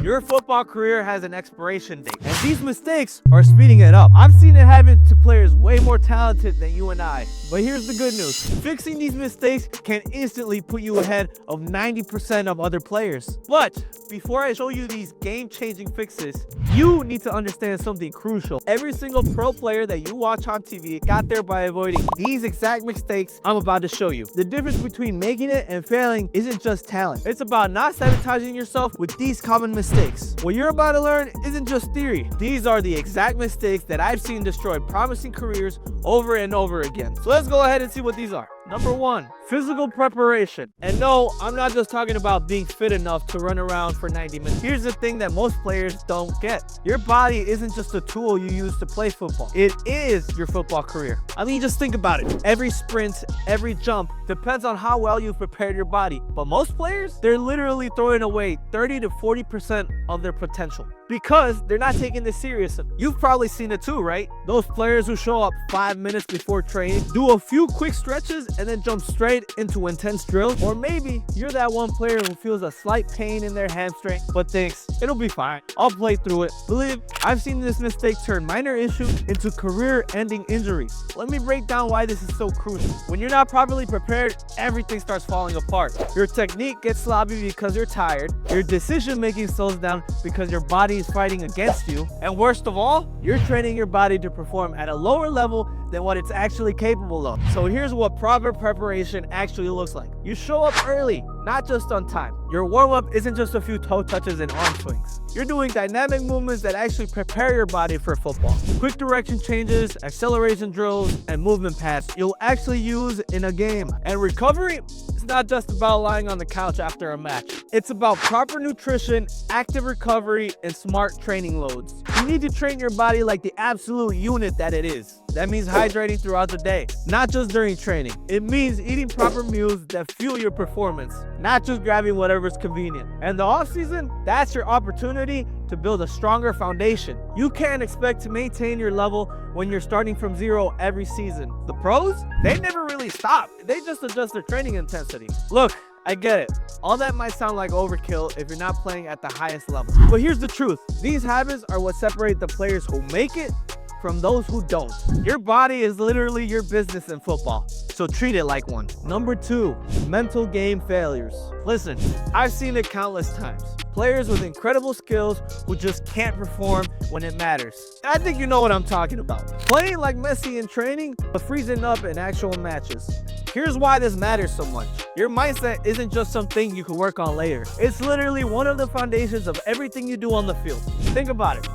Your football career has an expiration date, and these mistakes are speeding it up. I've seen it happen to players way more talented than you and I. But here's the good news. Fixing these mistakes can instantly put you ahead of 90% of other players. But before I show you these game-changing fixes, you need to understand something crucial. Every single pro player that you watch on TV got there by avoiding these exact mistakes I'm about to show you. The difference between making it and failing isn't just talent. It's about not sabotaging yourself with these common mistakes. What you're about to learn isn't just theory. These are the exact mistakes that I've seen destroy promising careers over and over again. So let's go ahead and see what these are. Number 1, physical preparation. And no, I'm not just talking about being fit enough to run around for 90 minutes. Here's the thing that most players don't get. Your body isn't just a tool you use to play football. It is your football career. I mean, just think about it. Every sprint, every jump depends on how well you've prepared your body. But most players, they're literally throwing away 30 to 40% of their potential because they're not taking this serious. You've probably seen it too, right? Those players who show up 5 minutes before training, do a few quick stretches, and then jump straight into intense drills. Or maybe you're that one player who feels a slight pain in their hamstring, but thinks, it'll be fine, I'll play through it. Believe, I've seen this mistake turn minor issues into career-ending injuries. Let me break down why this is so crucial. When you're not properly prepared, everything starts falling apart. Your technique gets sloppy because you're tired, your decision-making slows down because your body is fighting against you, and worst of all, you're training your body to perform at a lower level than what it's actually capable of. So here's what proper preparation actually looks like. You show up early, not just on time. Your warm-up isn't just a few toe touches and arm swings. You're doing dynamic movements that actually prepare your body for football. Quick direction changes, acceleration drills, and movement paths you'll actually use in a game. And recovery, it's not just about lying on the couch after a match. It's about proper nutrition, active recovery, and smart training loads. You need to train your body like the absolute unit that it is. That means hydrating throughout the day, not just during training. It means eating proper meals that fuel your performance, not just grabbing whatever's convenient. And the off-season, that's your opportunity to build a stronger foundation. You can't expect to maintain your level when you're starting from zero every season. The pros, they never really stop. They just adjust their training intensity. Look, I get it. All that might sound like overkill if you're not playing at the highest level. But here's the truth. These habits are what separate the players who make it from those who don't. Your body is literally your business in football, so treat it like one. Number 2, mental game failures. Listen, I've seen it countless times. Players with incredible skills who just can't perform when it matters. I think you know what I'm talking about. Playing like Messi in training, but freezing up in actual matches. Here's why this matters so much. Your mindset isn't just something you can work on later. It's literally one of the foundations of everything you do on the field. Think about it.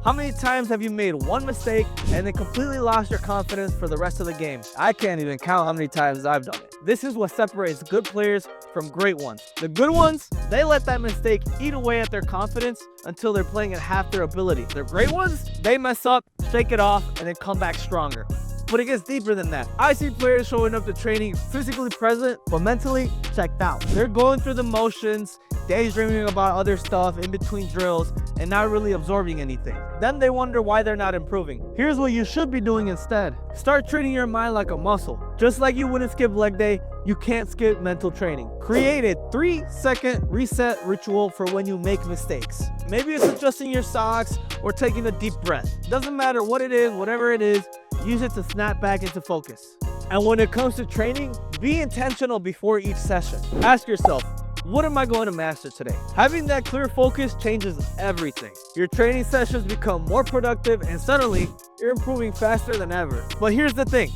How many times have you made one mistake and then completely lost your confidence for the rest of the game? I can't even count how many times I've done it. This is what separates good players from great ones. The good ones, they let that mistake eat away at their confidence until they're playing at half their ability. The great ones, they mess up, shake it off, and then come back stronger. But it gets deeper than that. I see players showing up to training physically present, but mentally checked out. They're going through the motions, daydreaming about other stuff in between drills, and not really absorbing anything. Then they wonder why they're not improving. Here's what you should be doing instead. Start treating your mind like a muscle. Just like you wouldn't skip leg day, you can't skip mental training. Create a 3-second reset ritual for when you make mistakes. Maybe it's adjusting your socks or taking a deep breath. Doesn't matter what it is, whatever it is, use it to snap back into focus. And when it comes to training, be intentional before each session. Ask yourself, what am I going to master today? Having that clear focus changes everything. Your training sessions become more productive and suddenly you're improving faster than ever. But here's the thing.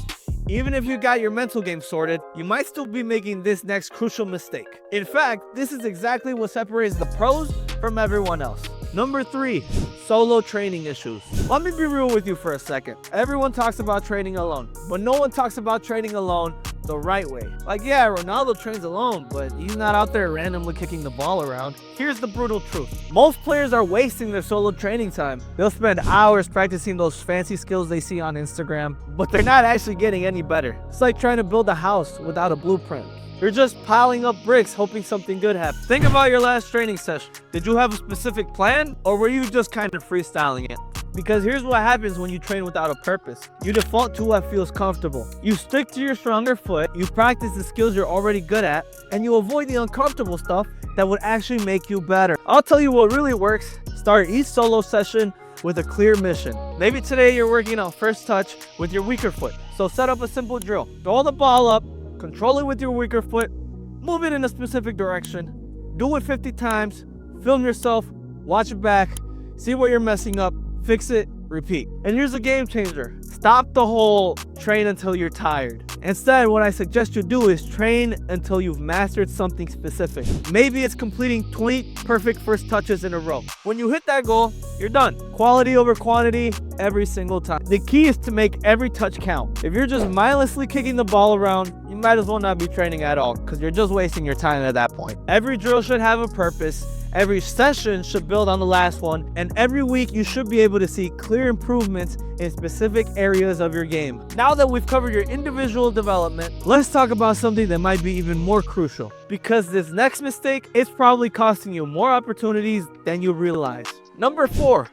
Even if you got your mental game sorted, you might still be making this next crucial mistake. In fact, this is exactly what separates the pros from everyone else. Number 3, solo training issues. Let me be real with you for a second. Everyone talks about training alone, but no one talks about training alone the right way. Like, yeah, Ronaldo trains alone, but he's not out there randomly kicking the ball around. Here's the brutal truth. Most players are wasting their solo training time. They'll spend hours practicing those fancy skills they see on Instagram, but they're not actually getting any better. It's like trying to build a house without a blueprint. You're just piling up bricks hoping something good happens. Think about your last training session. Did you have a specific plan, or were you just kind of freestyling it? Because here's what happens when you train without a purpose. You default to what feels comfortable. You stick to your stronger foot, you practice the skills you're already good at, and you avoid the uncomfortable stuff that would actually make you better. I'll tell you what really works. Start each solo session with a clear mission. Maybe today you're working on first touch with your weaker foot. So set up a simple drill. Throw the ball up, control it with your weaker foot, move it in a specific direction, do it 50 times, film yourself, watch it back, see what you're messing up, fix it, repeat. And here's a game changer. Stop the whole train until you're tired. Instead, what I suggest you do is train until you've mastered something specific. Maybe it's completing 20 perfect first touches in a row. When you hit that goal, you're done. Quality over quantity every single time. The key is to make every touch count. If you're just mindlessly kicking the ball around, you might as well not be training at all because you're just wasting your time at that point. Every drill should have a purpose. Every session should build on the last one, and every week you should be able to see clear improvements in specific areas of your game. Now that we've covered your individual development, let's talk about something that might be even more crucial, because this next mistake is probably costing you more opportunities than you realize. Number 4,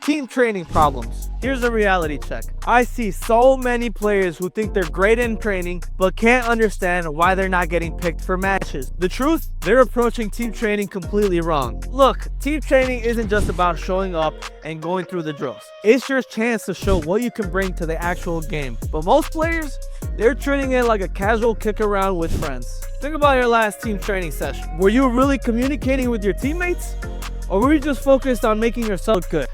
team training problems. Here's a reality check. I see so many players who think they're great in training but can't understand why they're not getting picked for matches. The truth, they're approaching team training completely wrong. Look, team training isn't just about showing up and going through the drills. It's your chance to show what you can bring to the actual game. But most players, they're treating it like a casual kick around with friends. Think about your last team training session. Were you really communicating with your teammates? Or were you just focused on making yourself look good?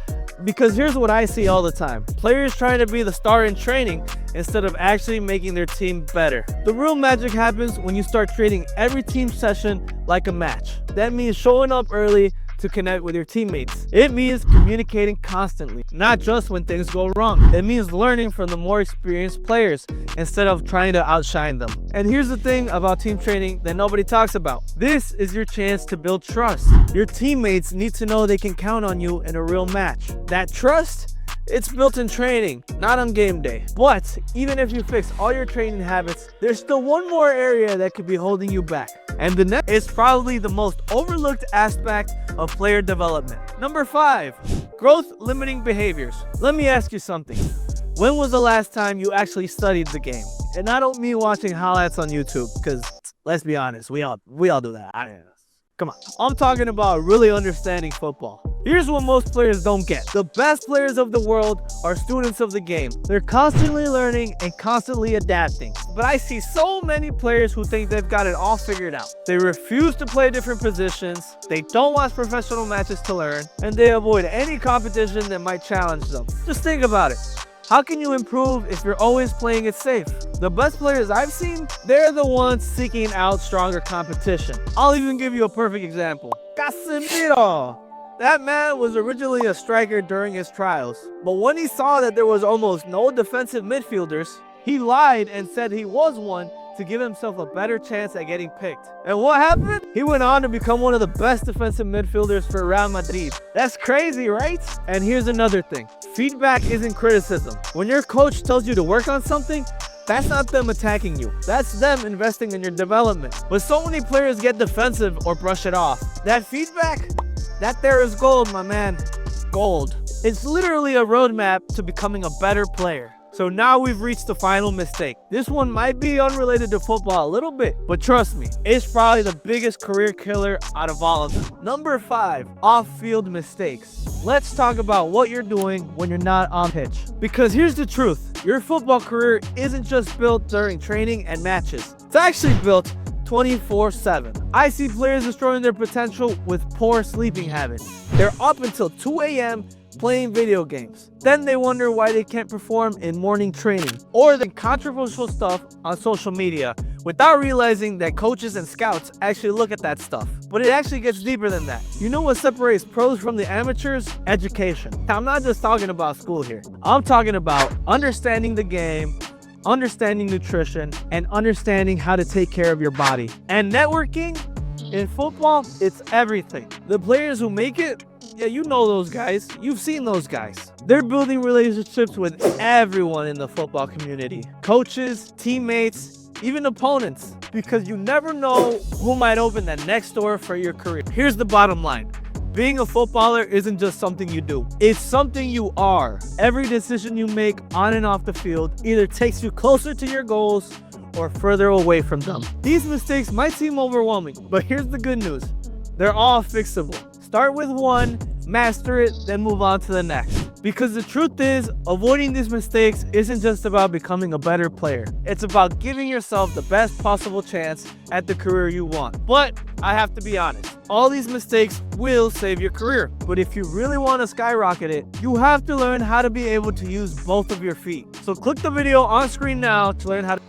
Because here's what I see all the time. Players trying to be the star in training instead of actually making their team better. The real magic happens when you start treating every team session like a match. That means showing up early to connect with your teammates. It means communicating constantly, not just when things go wrong. It means learning from the more experienced players instead of trying to outshine them. And here's the thing about team training that nobody talks about. This is your chance to build trust. Your teammates need to know they can count on you in a real match. That trust, it's built in training, not on game day. But even if you fix all your training habits, there's still one more area that could be holding you back. And the next is probably the most overlooked aspect of player development. Number 5, growth limiting behaviors. Let me ask you something. When was the last time you actually studied the game? And I don't mean watching highlights on YouTube, because let's be honest, we all do that. Come on. I'm talking about really understanding football. Here's what most players don't get. The best players of the world are students of the game. They're constantly learning and constantly adapting. But I see so many players who think they've got it all figured out. They refuse to play different positions, they don't watch professional matches to learn, and they avoid any competition that might challenge them. Just think about it. How can you improve if you're always playing it safe? The best players I've seen, they're the ones seeking out stronger competition. I'll even give you a perfect example. Casemiro! That man was originally a striker during his trials, but when he saw that there was almost no defensive midfielders, he lied and said he was one to give himself a better chance at getting picked. And what happened? He went on to become one of the best defensive midfielders for Real Madrid. That's crazy, right? And here's another thing. Feedback isn't criticism. When your coach tells you to work on something, that's not them attacking you. That's them investing in your development. But so many players get defensive or brush it off. That feedback, that there is gold, my man. Gold. It's literally a roadmap to becoming a better player. So now we've reached the final mistake. This one might be unrelated to football a little bit, but trust me, it's probably the biggest career killer out of all of them. Number 5, off-field mistakes. Let's talk about what you're doing when you're not on pitch. Because here's the truth, your football career isn't just built during training and matches. It's actually built 24/7. I see players destroying their potential with poor sleeping habits. They're up until 2 a.m. playing video games. Then they wonder why they can't perform in morning training or the controversial stuff on social media without realizing that coaches and scouts actually look at that stuff. But it actually gets deeper than that. You know what separates pros from the amateurs? Education. I'm not just talking about school here. I'm talking about understanding the game, understanding nutrition, and understanding how to take care of your body. And networking in football, it's everything. The players who make it, yeah, you know those guys. You've seen those guys. They're building relationships with everyone in the football community. Coaches, teammates, even opponents. Because you never know who might open that next door for your career. Here's the bottom line. Being a footballer isn't just something you do. It's something you are. Every decision you make on and off the field either takes you closer to your goals or further away from them. These mistakes might seem overwhelming, but here's the good news. They're all fixable. Start with one, master it, then move on to the next. Because the truth is, avoiding these mistakes isn't just about becoming a better player. It's about giving yourself the best possible chance at the career you want. But I have to be honest, all these mistakes will save your career. But if you really want to skyrocket it, you have to learn how to be able to use both of your feet. So click the video on screen now to learn how to